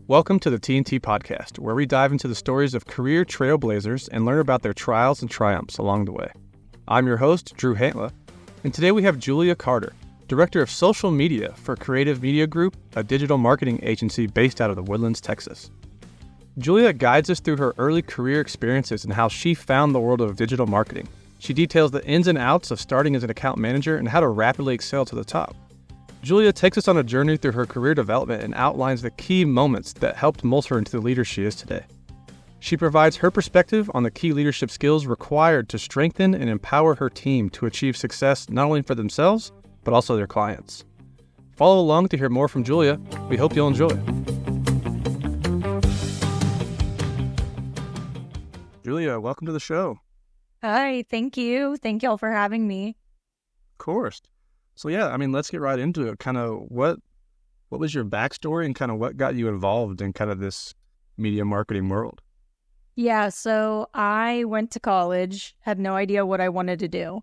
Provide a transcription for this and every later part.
Welcome to the T&T Podcast, where we dive into the stories of career trailblazers and learn about their trials and triumphs along the way. I'm your host, Drew Hantla, and today we have Julia Carter, Director of Social Media for Kreative Media Group, a digital marketing agency based out of the Woodlands, Texas. Julia guides us through her early career experiences and how she found the world of digital marketing. She details the ins and outs of starting as an account manager and how to rapidly excel to the top. Julia takes us on a journey through her career development and outlines the key moments that helped mold her into the leader she is today. She provides her perspective on the key leadership skills required to strengthen and empower her team to achieve success not only for themselves, but also their clients. Follow along to hear more from Julia. We hope you'll enjoy. Julia, welcome to the show. Hi, thank you. Thank y'all for having me. Of course. So let's get right into it. Kind of what was your backstory and kind of what got you involved in kind of this media marketing world? Yeah, so I went to college, had no idea what I wanted to do.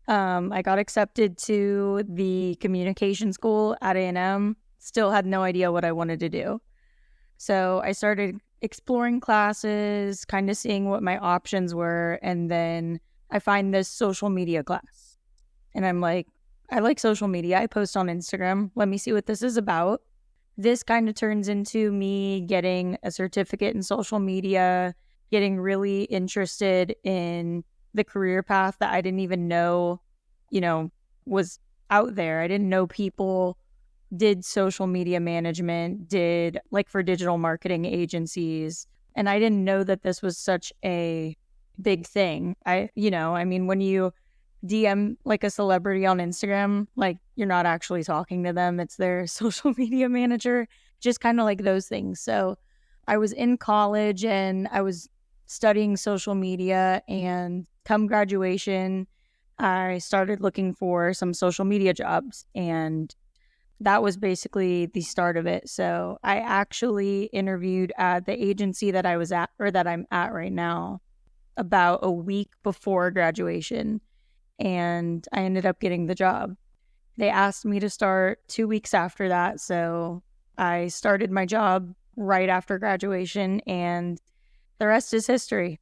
I got accepted to the communication school at A&M, still had no idea what I wanted to do. So I started exploring classes, kind of seeing what my options were, and then I find this social media class. And I'm like, I like social media. I post on Instagram. Let me see what this is about. This kind of turns into me getting a certificate in social media, getting really interested in the career path that I didn't even know, was out there. I didn't know people did social media management, did like for digital marketing agencies. And I didn't know that this was such a big thing. When you DM like a celebrity on Instagram, like you're not actually talking to them. It's their social media manager, just kind of like those things. So I was in college and I was studying social media, and come graduation, I started looking for some social media jobs, and that was basically the start of it. So I actually interviewed at the agency that I was at, or that I'm at right now, about a week before graduation. And I ended up getting the job. They asked me to start 2 weeks after that. So I started my job right after graduation, and the rest is history.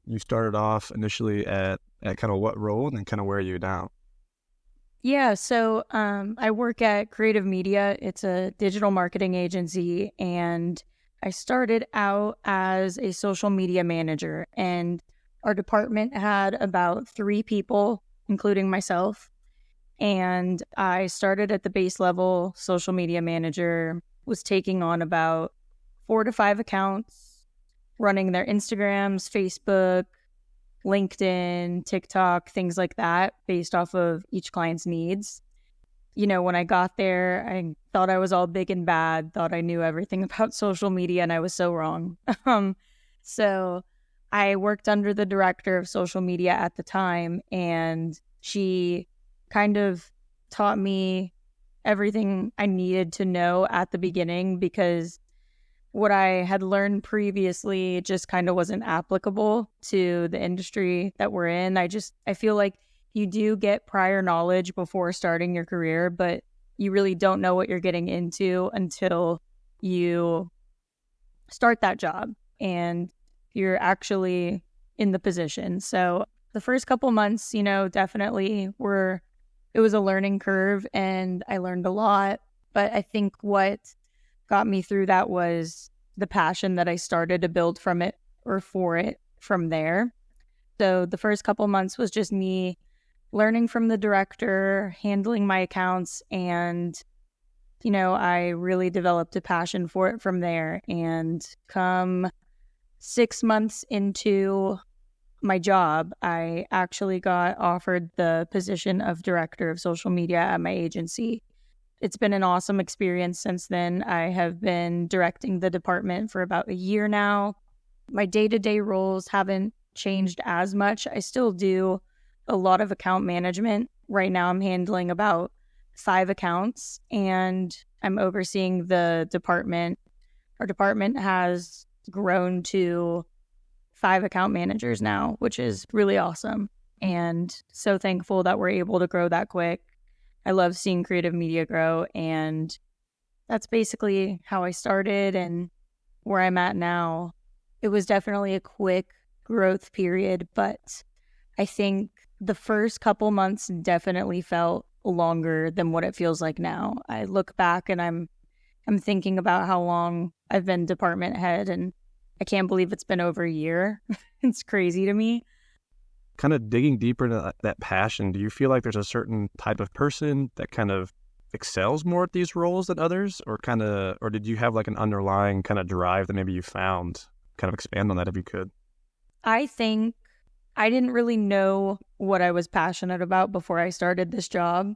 You started off initially at kind of what role, and then kind of where are you now? Yeah, so I work at Kreative Media. It's a digital marketing agency, and I started out as a social media manager, and our department had about 3 people, including myself. And I started at the base level, social media manager, was taking on about 4 to 5 accounts, running their Instagrams, Facebook, LinkedIn, TikTok, things like that, based off of each client's needs. When I got there, I thought I was all big and bad, thought I knew everything about social media, and I was so wrong. So I worked under the director of social media at the time, and she kind of taught me everything I needed to know at the beginning, because what I had learned previously just kind of wasn't applicable to the industry that we're in. I feel like you do get prior knowledge before starting your career, but you really don't know what you're getting into until you start that job and you're actually in the position. So the first couple months, definitely it was a learning curve, and I learned a lot. But I think what got me through that was the passion that I started to build from it, or for it, from there. So the first couple months was just me learning from the director, handling my accounts, and I really developed a passion for it from there. And come 6 months into my job, I actually got offered the position of director of social media at my agency. It's been an awesome experience since then. I have been directing the department for about a year now. My day-to-day roles haven't changed as much. I still do a lot of account management. Right now I'm handling about 5 accounts, and I'm overseeing the department. Our department has grown to 5 account managers now, which is really awesome. And so thankful that we're able to grow that quick. I love seeing Kreative Media grow, and that's basically how I started and where I'm at now. It was definitely a quick growth period, but I think the first couple months definitely felt longer than what it feels like now. I look back and I'm thinking about how long I've been department head, and I can't believe it's been over a year. It's crazy to me. Kind of digging deeper into that passion, do you feel like there's a certain type of person that kind of excels more at these roles than others, or did you have like an underlying kind of drive that maybe you found? Kind of expand on that if you could. I think I didn't really know what I was passionate about before I started this job.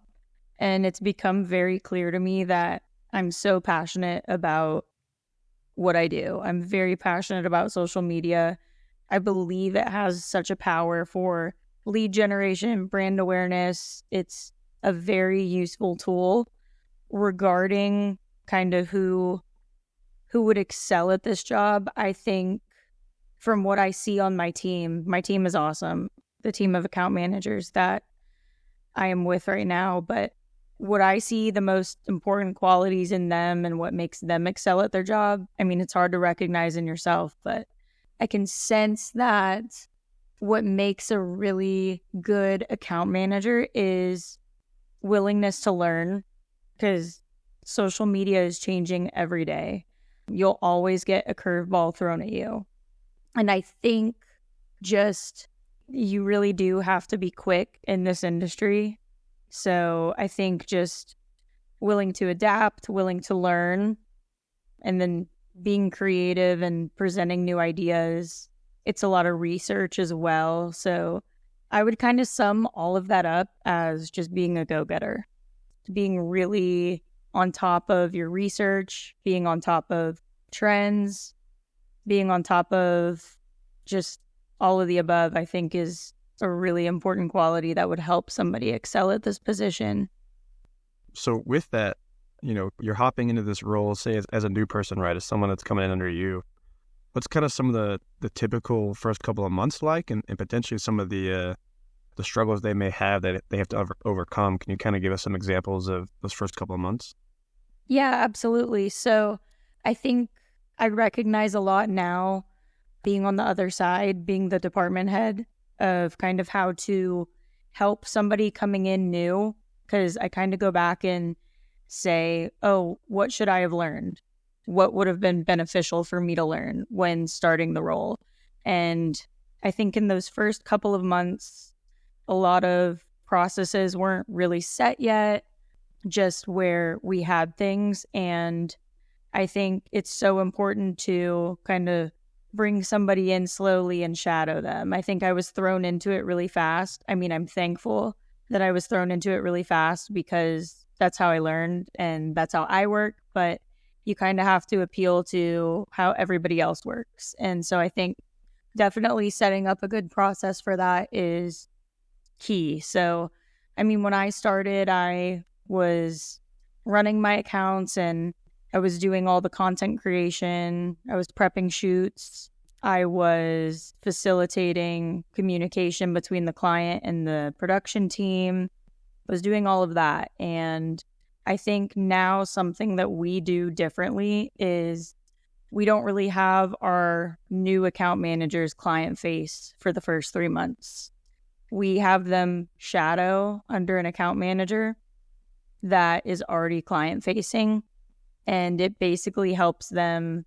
And it's become very clear to me that I'm so passionate about what I do. I'm very passionate about social media. I believe it has such a power for lead generation, brand awareness. It's a very useful tool regarding kind of who would excel at this job. I think from what I see on my team is awesome. The team of account managers that I am with right now, but what I see the most important qualities in them and what makes them excel at their job, I mean, it's hard to recognize in yourself, but I can sense that what makes a really good account manager is willingness to learn, because social media is changing every day. You'll always get a curveball thrown at you. And I think just you really do have to be quick in this industry. So I think just willing to adapt, willing to learn, and then being creative and presenting new ideas. It's a lot of research as well. So I would kind of sum all of that up as just being a go-getter, being really on top of your research, being on top of trends, being on top of just all of the above, I think is a really important quality that would help somebody excel at this position. So with that, you're hopping into this role, say as a new person, right? As someone that's coming in under you. What's kind of some of the typical first couple of months like, and potentially some of the struggles they may have that they have to overcome? Can you kind of give us some examples of those first couple of months? Yeah, absolutely. So I think I recognize a lot now, being on the other side, being the department head, of kind of how to help somebody coming in new, because I kind of go back and say, oh, what should I have learned? What would have been beneficial for me to learn when starting the role? And I think in those first couple of months, a lot of processes weren't really set yet, just where we had things. And I think it's so important to kind of bring somebody in slowly and shadow them. I think I was thrown into it really fast. I mean, I'm thankful that I was thrown into it really fast because that's how I learned and that's how I work. But you kind of have to appeal to how everybody else works. And so I think definitely setting up a good process for that is key. So, I mean, when I started, I was running my accounts and I was doing all the content creation. I was prepping shoots. I was facilitating communication between the client and the production team. I was doing all of that. And I think now something that we do differently is we don't really have our new account managers client face for the first 3 months. We have them shadow under an account manager that is already client facing. And it basically helps them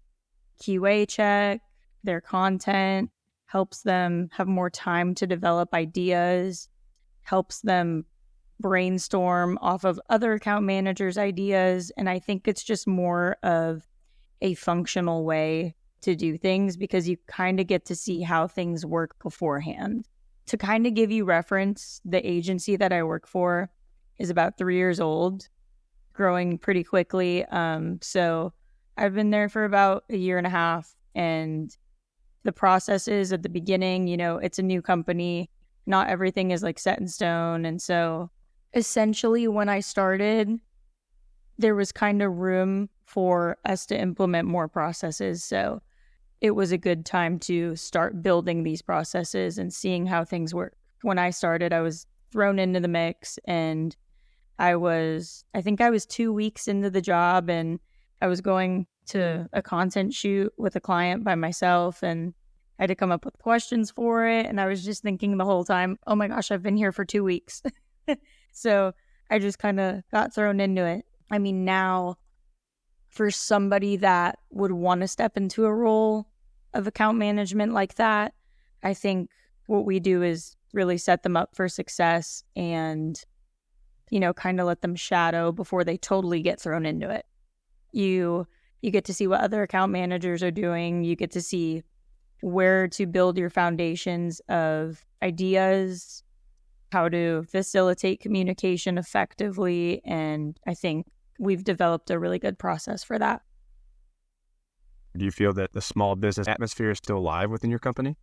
QA check their content, helps them have more time to develop ideas, helps them brainstorm off of other account managers' ideas. And I think it's just more of a functional way to do things because you kind of get to see how things work beforehand. To kind of give you reference, the agency that I work for is about 3 years old, growing pretty quickly. So I've been there for about a year and a half, and the processes at the beginning, it's a new company. Not everything is like set in stone. And so essentially when I started, there was kind of room for us to implement more processes. So it was a good time to start building these processes and seeing how things work. When I started, I was thrown into the mix, and I think I was 2 weeks into the job, and I was going to a content shoot with a client by myself, and I had to come up with questions for it. And I was just thinking the whole time, oh my gosh, I've been here for 2 weeks. So I just kind of got thrown into it. I mean, now for somebody that would want to step into a role of account management like that, I think what we do is really set them up for success and, kind of let them shadow before they totally get thrown into it. You get to see what other account managers are doing. You get to see where to build your foundations of ideas, how to facilitate communication effectively. And I think we've developed a really good process for that. Do you feel that the small business atmosphere is still alive within your company?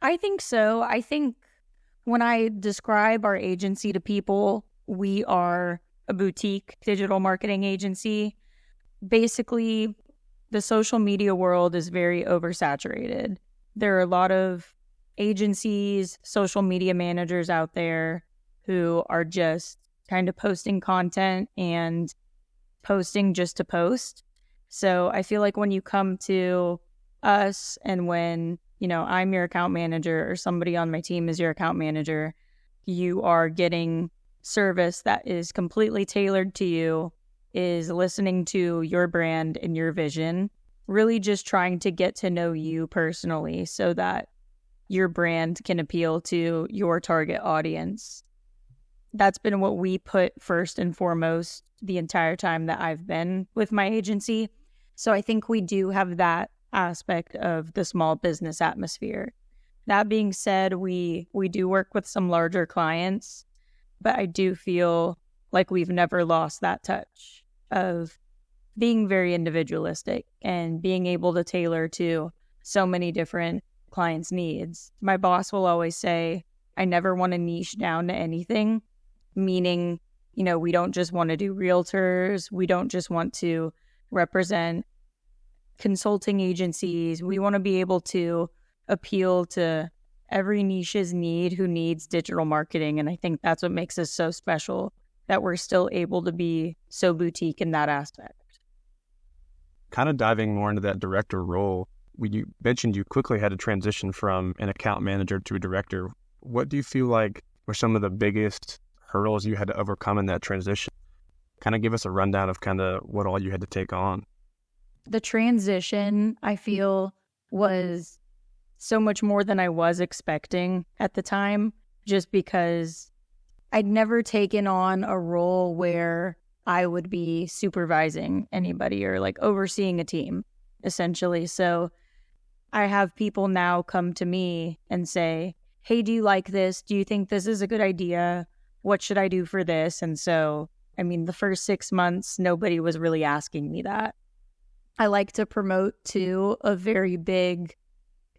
I think so. I think when I describe our agency to people, we are a boutique digital marketing agency. Basically, the social media world is very oversaturated. There are a lot of agencies, social media managers out there who are just kind of posting content and posting just to post. So I feel like when you come to us and when, I'm your account manager or somebody on my team is your account manager, you are getting service that is completely tailored to you, is listening to your brand and your vision, really just trying to get to know you personally so that your brand can appeal to your target audience. That's been what we put first and foremost the entire time that I've been with my agency. So I think we do have that aspect of the small business atmosphere. That being said, we do work with some larger clients, but I do feel like we've never lost that touch of being very individualistic and being able to tailor to so many different clients' needs. My boss will always say, I never want to niche down to anything, meaning, we don't just want to do realtors. We don't just want to represent consulting agencies. We want to be able to appeal to every niche's need who needs digital marketing. And I think that's what makes us so special, that we're still able to be so boutique in that aspect. Kind of diving more into that director role, you mentioned you quickly had to transition from an account manager to a director. What do you feel like were some of the biggest hurdles you had to overcome in that transition? Kind of give us a rundown of kind of what all you had to take on. The transition, I feel, was so much more than I was expecting at the time, just because I'd never taken on a role where I would be supervising anybody or like overseeing a team, essentially. So I have people now come to me and say, hey, do you like this? Do you think this is a good idea? What should I do for this? And so, the first 6 months, nobody was really asking me that. I like to promote to a very big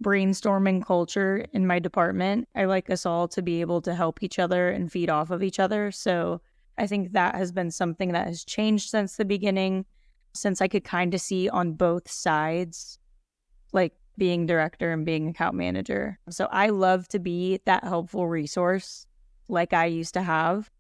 brainstorming culture in my department. I like us all to be able to help each other and feed off of each other. So I think that has been something that has changed since the beginning, since I could kind of see on both sides, like being director and being account manager. So I love to be that helpful resource like I used to have.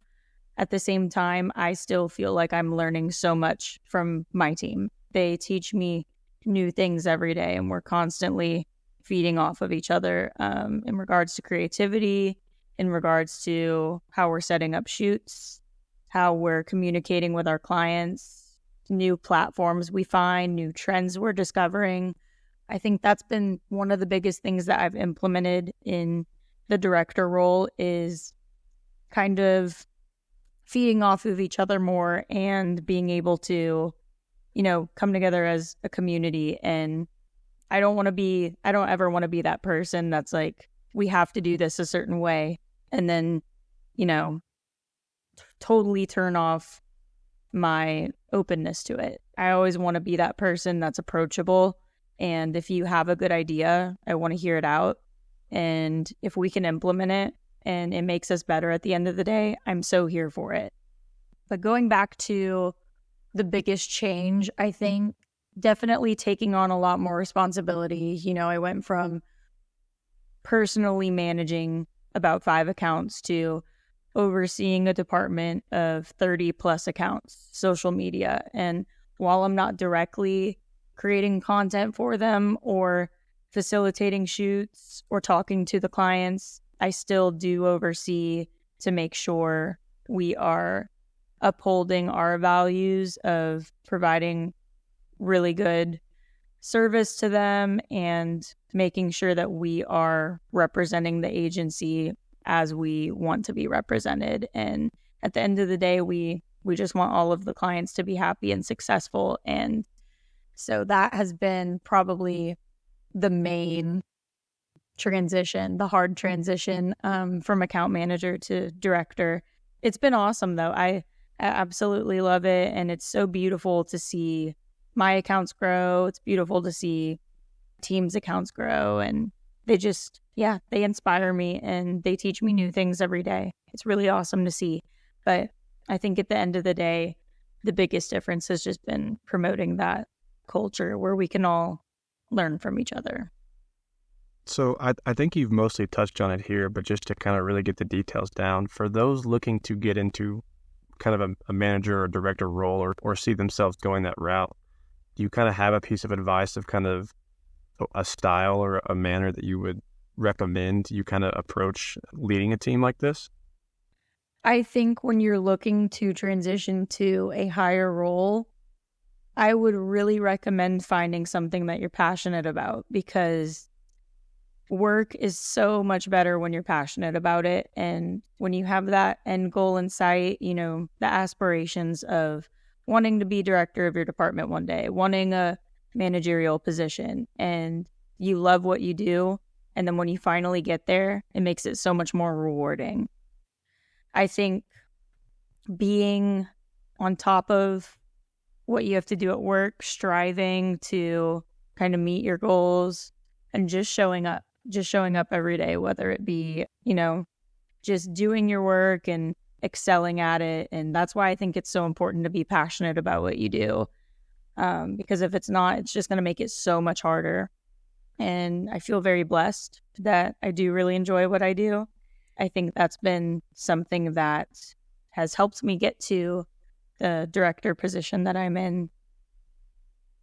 At the same time, I still feel like I'm learning so much from my team. They teach me new things every day, and we're constantly feeding off of each other in regards to creativity, in regards to how we're setting up shoots, how we're communicating with our clients, new platforms we find, new trends we're discovering. I think that's been one of the biggest things that I've implemented in the director role, is kind of feeding off of each other more and being able to, come together as a community. And I don't ever want to be that person that's like, we have to do this a certain way, and then, totally turn off my openness to it. I always want to be that person that's approachable. And if you have a good idea, I want to hear it out. And if we can implement it and it makes us better at the end of the day, I'm so here for it. But going back to the biggest change, I think definitely taking on a lot more responsibility. I went from personally managing about 5 accounts to overseeing a department of 30 plus accounts, social media. And while I'm not directly creating content for them or facilitating shoots or talking to the clients, I still do oversee to make sure we are upholding our values of providing really good service to them and making sure that we are representing the agency as we want to be represented. And at the end of the day, we just want all of the clients to be happy and successful. And so that has been probably the main transition, the hard transition from account manager to director. It's been awesome, though. I absolutely love it. And it's so beautiful to see my accounts grow. It's beautiful to see teams' accounts grow. And they just, they inspire me and they teach me new things every day. It's really awesome to see. But I think at the end of the day, the biggest difference has just been promoting that culture where we can all learn from each other. So I think you've mostly touched on it here, but just to kind of really get the details down, for those looking to get into kind of a manager or director role or see themselves going that route, do you kind of have a piece of advice of kind of a style or a manner that you would recommend you kind of approach leading a team like this? I think when you're looking to transition to a higher role, I would really recommend finding something that you're passionate about, because work is so much better when you're passionate about it. And when you have that end goal in sight, the aspirations of wanting to be director of your department one day, wanting a managerial position, and you love what you do. And then when you finally get there, it makes it so much more rewarding. I think being on top of what you have to do at work, striving to kind of meet your goals, and just showing up every day, whether it be, just doing your work and excelling at it. And that's why I think it's so important to be passionate about what you do. Because if it's not, it's just going to make it so much harder. And I feel very blessed that I do really enjoy what I do. I think that's been something that has helped me get to the director position that I'm in.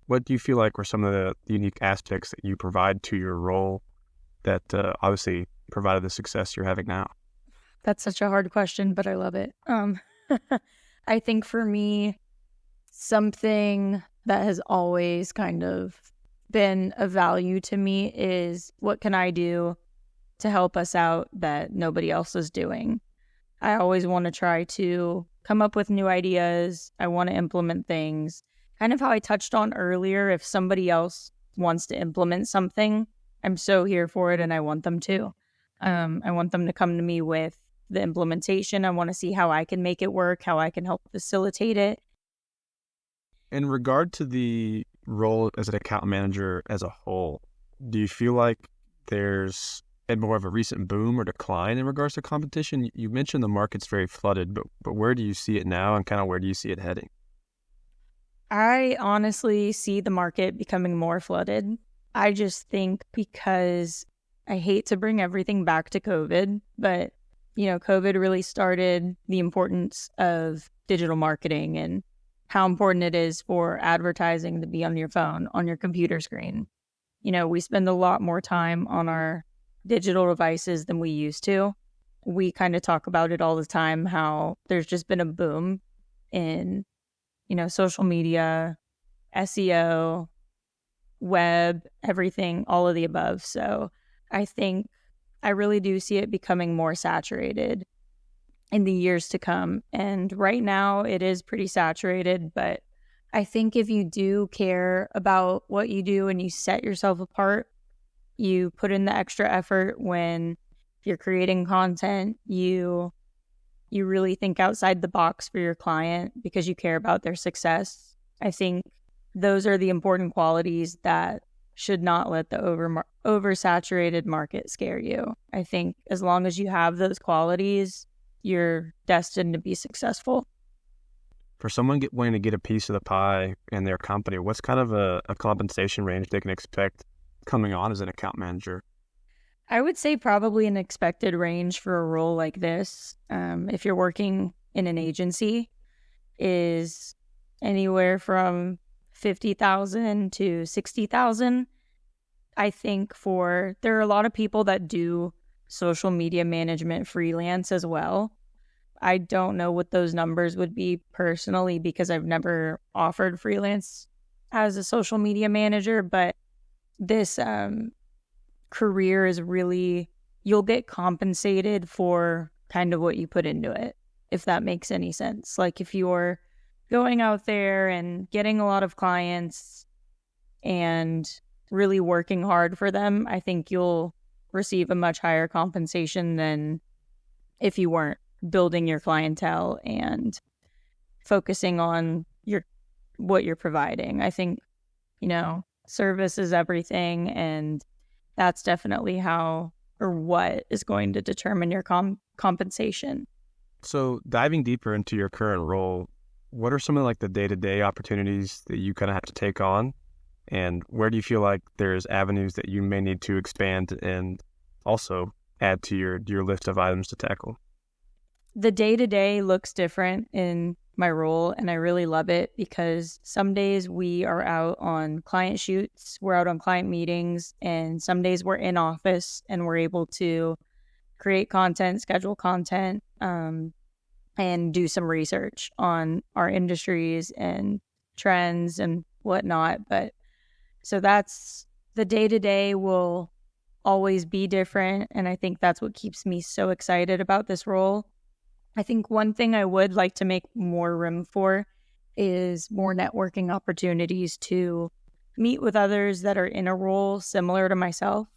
What do you feel like were some of the unique aspects that you provide to your role that obviously provided the success you're having now? That's such a hard question, but I love it. I think for me, something that has always kind of been a value to me is, what can I do to help us out that nobody else is doing? I always want to try to come up with new ideas. I want to implement things. Kind of how I touched on earlier, if somebody else wants to implement something, I'm so here for it and I want them to. I want them to come to me with the implementation. I want to see how I can make it work, how I can help facilitate it. In regard to the role as an account manager as a whole, do you feel like there's been more of a recent boom or decline in regards to competition? You mentioned the market's very flooded, but where do you see it now and kind of where do you see it heading? I honestly see the market becoming more flooded. I just think because I hate to bring everything back to COVID, but, COVID really started the importance of digital marketing and how important it is for advertising to be on your phone, on your computer screen. We spend a lot more time on our digital devices than we used to. We kind of talk about it all the time, how there's just been a boom in, social media, SEO, web, everything, all of the above. So I think I really do see it becoming more saturated in the years to come. And right now it is pretty saturated, but I think if you do care about what you do and you set yourself apart, you put in the extra effort when you're creating content, you really think outside the box for your client because you care about their success. I think those are the important qualities that should not let the oversaturated market scare you. I think as long as you have those qualities, you're destined to be successful. For someone wanting to get a piece of the pie in their company, what's kind of a compensation range they can expect coming on as an account manager? I would say probably an expected range for a role like this, if you're working in an agency, is anywhere from $50,000 to $60,000. I think there are a lot of people that do social media management freelance as well. I don't know what those numbers would be personally because I've never offered freelance as a social media manager, but this career is really, you'll get compensated for kind of what you put into it, if that makes any sense. Like if you're going out there and getting a lot of clients and really working hard for them, I think you'll receive a much higher compensation than if you weren't building your clientele and focusing on what you're providing. I think, service is everything, and that's definitely how or what is going to determine your compensation. So diving deeper into your current role, what are some of like the day-to-day opportunities that you kind of have to take on? And where do you feel like there's avenues that you may need to expand and also add to your list of items to tackle? The day-to-day looks different in my role, and I really love it because some days we are out on client shoots, we're out on client meetings, and some days we're in office and we're able to create content, schedule content, and do some research on our industries and trends and whatnot. But so that's the day-to-day will always be different, and I think that's what keeps me so excited about this role. I think one thing I would like to make more room for is more networking opportunities to meet with others that are in a role similar to myself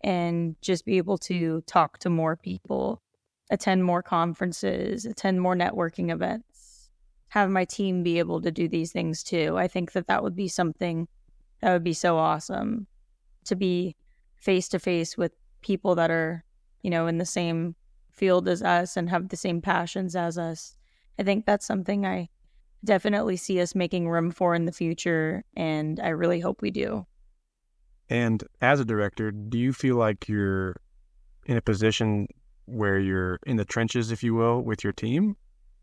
and just be able to talk to more people, attend more conferences, attend more networking events, have my team be able to do these things too. I think that would be something that would be so awesome, to be face to face with people that are, in the same field as us and have the same passions as us. I think that's something I definitely see us making room for in the future, and I really hope we do. And as a director, do you feel like you're in a position where you're in the trenches, if you will, with your team?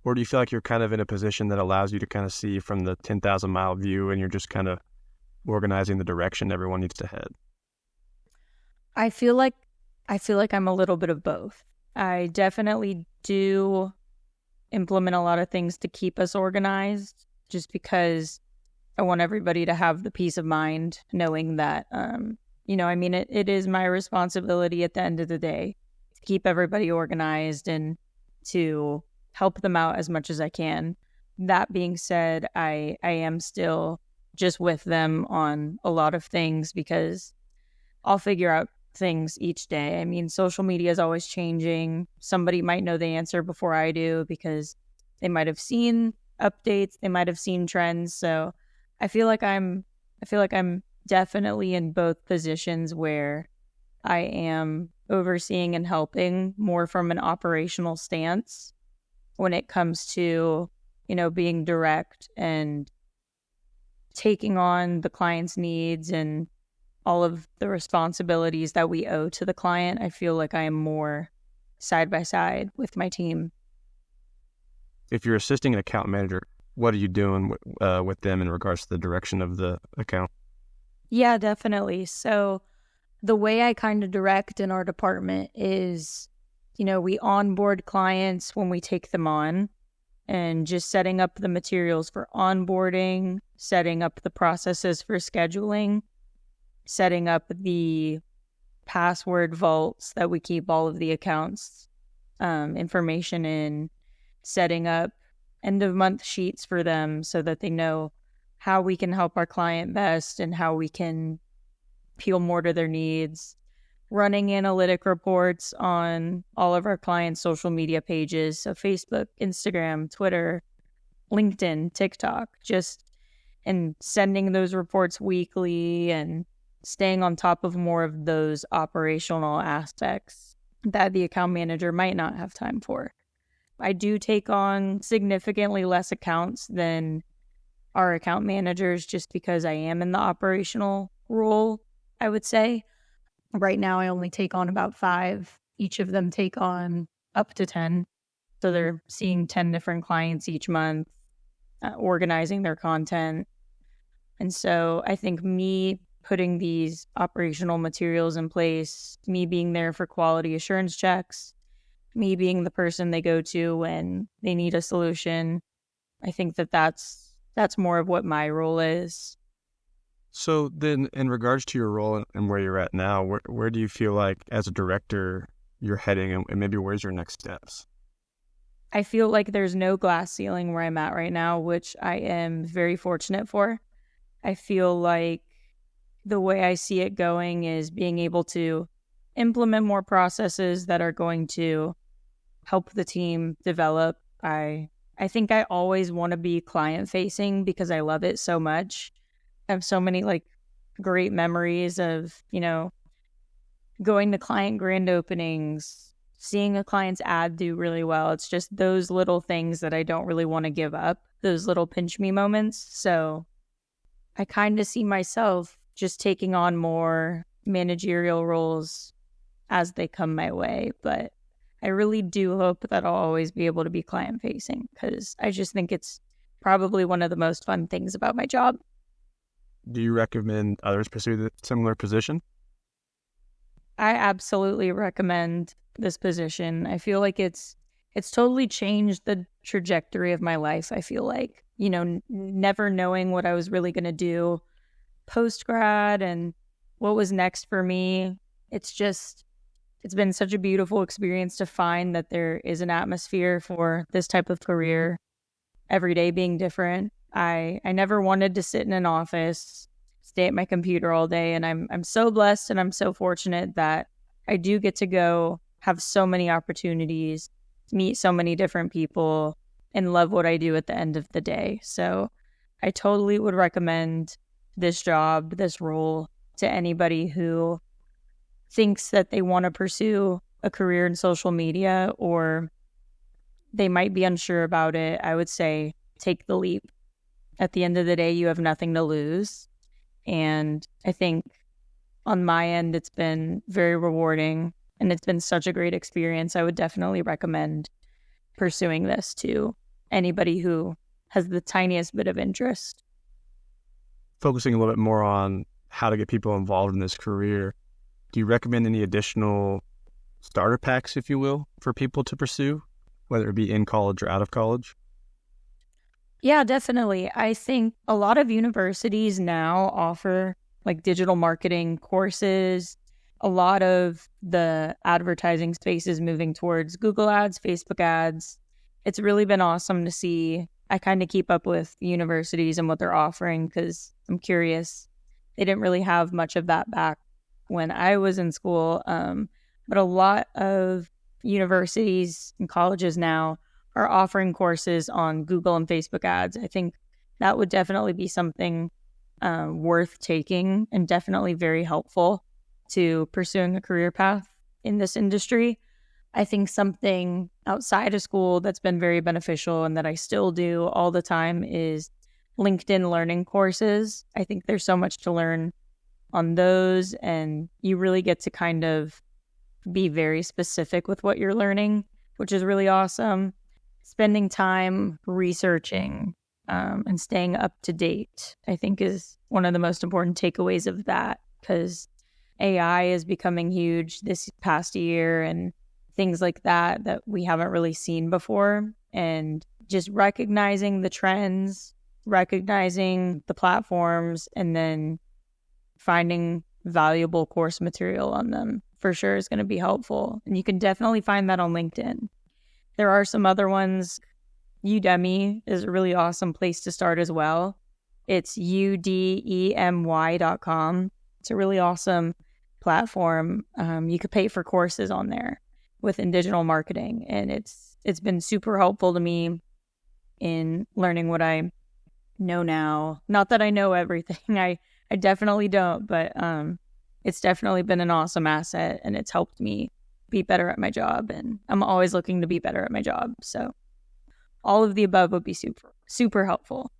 Or do you feel like you're kind of in a position that allows you to kind of see from the 10,000 mile view and you're just kind of organizing the direction everyone needs to head? I feel like I'm a little bit of both. I definitely do implement a lot of things to keep us organized, just because I want everybody to have the peace of mind knowing that, it is my responsibility at the end of the day to keep everybody organized and to help them out as much as I can. That being said, I am still just with them on a lot of things because I'll figure out things each day. I mean, social media is always changing. Somebody might know the answer before I do because they might have seen updates, they might have seen trends. So I feel like I'm definitely in both positions where I am overseeing and helping more from an operational stance when it comes to, being direct and taking on the client's needs and all of the responsibilities that we owe to the client. I feel like I am more side by side with my team. If you're assisting an account manager, what are you doing with them in regards to the direction of the account? Yeah, definitely. So the way I kind of direct in our department is, we onboard clients when we take them on, and just setting up the materials for onboarding, setting up the processes for scheduling, setting up the password vaults that we keep all of the accounts information in, setting up end of month sheets for them so that they know how we can help our client best and how we can appeal more to their needs, running analytic reports on all of our clients' social media pages, so Facebook, Instagram, Twitter, LinkedIn, TikTok, and sending those reports weekly and staying on top of more of those operational aspects that the account manager might not have time for. I do take on significantly less accounts than our account managers just because I am in the operational role, I would say. Right now, I only take on about 5. Each of them take on up to 10. So they're seeing 10 different clients each month, organizing their content, And so I think me putting these operational materials in place, me being there for quality assurance checks, me being the person they go to when they need a solution, I think that's more of what my role is. So then in regards to your role and where you're at now, where do you feel like as a director you're heading, and maybe where's your next steps? I feel like there's no glass ceiling where I'm at right now, which I am very fortunate for. I feel like the way I see it going is being able to implement more processes that are going to help the team develop. I think I always want to be client facing because I love it so much. I have so many like great memories of, going to client grand openings, seeing a client's ad do really well. It's just those little things that I don't really want to give up, those little pinch me moments. So I kind of see myself just taking on more managerial roles as they come my way. But I really do hope that I'll always be able to be client facing because I just think it's probably one of the most fun things about my job. Do you recommend others pursue the similar position? I absolutely recommend this position. I feel like it's totally changed the trajectory of my life. I feel like, never knowing what I was really going to do post grad and what was next for me. It's been such a beautiful experience to find that there is an atmosphere for this type of career, every day being different. I never wanted to sit in an office, stay at my computer all day, and I'm so blessed and I'm so fortunate that I do get to go have so many opportunities, meet so many different people, and love what I do at the end of the day. So I totally would recommend this job, this role to anybody who thinks that they want to pursue a career in social media or they might be unsure about it. I would say take the leap. At the end of the day, you have nothing to lose. And I think on my end, it's been very rewarding and it's been such a great experience. I would definitely recommend pursuing this to anybody who has the tiniest bit of interest. Focusing a little bit more on how to get people involved in this career, do you recommend any additional starter packs, if you will, for people to pursue, whether it be in college or out of college? Yeah, definitely. I think a lot of universities now offer like digital marketing courses. A lot of the advertising space is moving towards Google ads, Facebook ads. It's really been awesome to see. I kind of keep up with universities and what they're offering because I'm curious. They didn't really have much of that back when I was in school. But a lot of universities and colleges now are offering courses on Google and Facebook ads. I think that would definitely be something worth taking and definitely very helpful to pursuing a career path in this industry. I think something outside of school that's been very beneficial and that I still do all the time is LinkedIn learning courses. I think there's so much to learn on those, and you really get to kind of be very specific with what you're learning, which is really awesome. Spending time researching and staying up to date, I think, is one of the most important takeaways of that, because AI is becoming huge this past year and things like that we haven't really seen before. And just recognizing the trends, recognizing the platforms, and then finding valuable course material on them for sure is going to be helpful. And you can definitely find that on LinkedIn. There are some other ones. Udemy is a really awesome place to start as well. It's udemy.com. It's a really awesome platform. You could pay for courses on there within digital marketing. And it's been super helpful to me in learning what I know now. Not that I know everything. I definitely don't, but it's definitely been an awesome asset, and it's helped me be better at my job, and I'm always looking to be better at my job. So all of the above would be super, super helpful.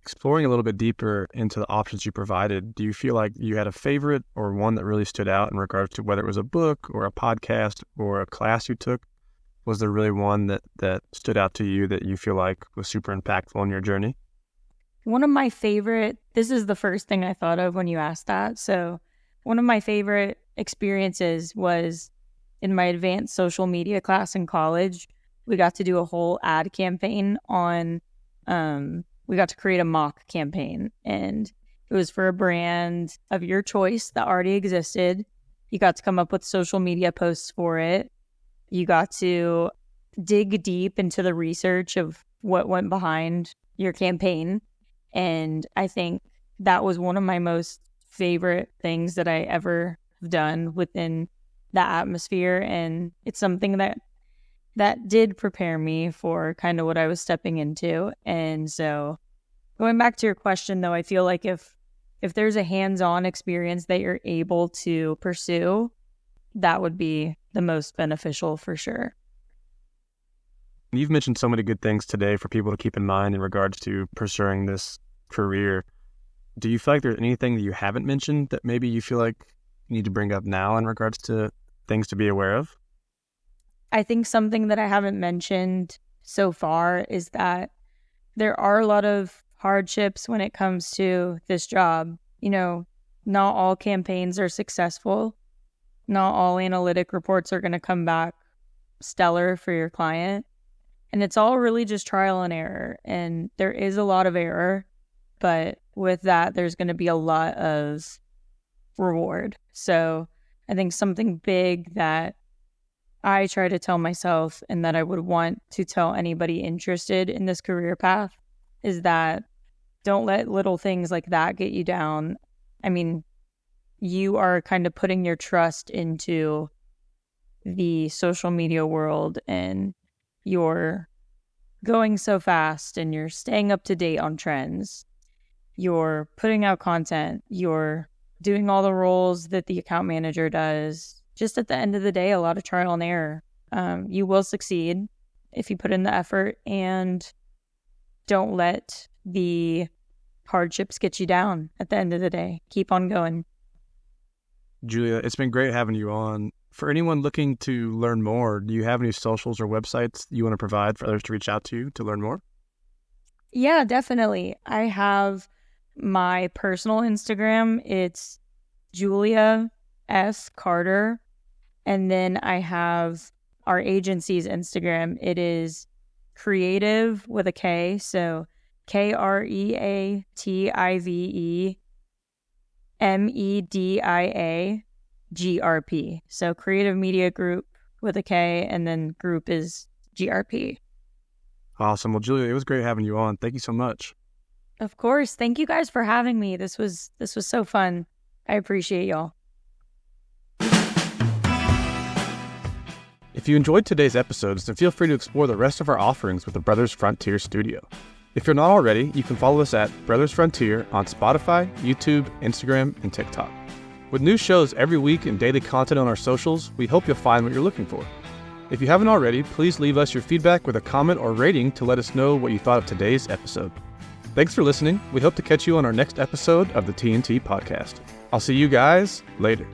Exploring a little bit deeper into the options you provided, do you feel like you had a favorite or one that really stood out in regards to whether it was a book or a podcast or a class you took? Was there really one that stood out to you that you feel like was super impactful in your journey? One of my favorite, this is the first thing I thought of when you asked that. So one of my favorite experiences was in my advanced social media class in college. We got to do a whole ad campaign on, we got to create a mock campaign, and it was for a brand of your choice that already existed. You got to come up with social media posts for it. You got to dig deep into the research of what went behind your campaign. And I think that was one of my most favorite things that I ever have done within that atmosphere. And it's something that did prepare me for kind of what I was stepping into. And so going back to your question, though, I feel like if there's a hands-on experience that you're able to pursue, that would be the most beneficial for sure. You've mentioned so many good things today for people to keep in mind in regards to pursuing this career. Do you feel like there's anything that you haven't mentioned that maybe you feel like you need to bring up now in regards to things to be aware of? I think something that I haven't mentioned so far is that there are a lot of hardships when it comes to this job. You know, not all campaigns are successful. Not all analytic reports are going to come back stellar for your client. And it's all really just trial and error. And there is a lot of error, but with that, there's going to be a lot of reward. So I think something big that I try to tell myself and that I would want to tell anybody interested in this career path is that don't let little things like that get you down. I mean, you are kind of putting your trust into the social media world, and you're going so fast and you're staying up to date on trends. You're putting out content. You're doing all the roles that the account manager does. Just at the end of the day, a lot of trial and error. You will succeed if you put in the effort, and don't let the hardships get you down at the end of the day. Keep on going. Julia, it's been great having you on. For anyone looking to learn more, do you have any socials or websites you want to provide for others to reach out to learn more? Yeah, definitely. I have my personal Instagram. It's Julia S. Carter. And then I have our agency's Instagram. It is Kreative with a K. So KreativMediaGRP. So Creative Media Group with a K, and then group is GRP. Awesome. Well, Julia, it was great having you on. Thank you so much. Of course. Thank you guys for having me. This was so fun. I appreciate y'all. If you enjoyed today's episodes, then feel free to explore the rest of our offerings with the Brothers Frontier Studio. If you're not already, you can follow us at Brothers Frontier on Spotify, YouTube, Instagram, and TikTok. With new shows every week and daily content on our socials, we hope you'll find what you're looking for. If you haven't already, please leave us your feedback with a comment or rating to let us know what you thought of today's episode. Thanks for listening. We hope to catch you on our next episode of the TNT Podcast. I'll see you guys later.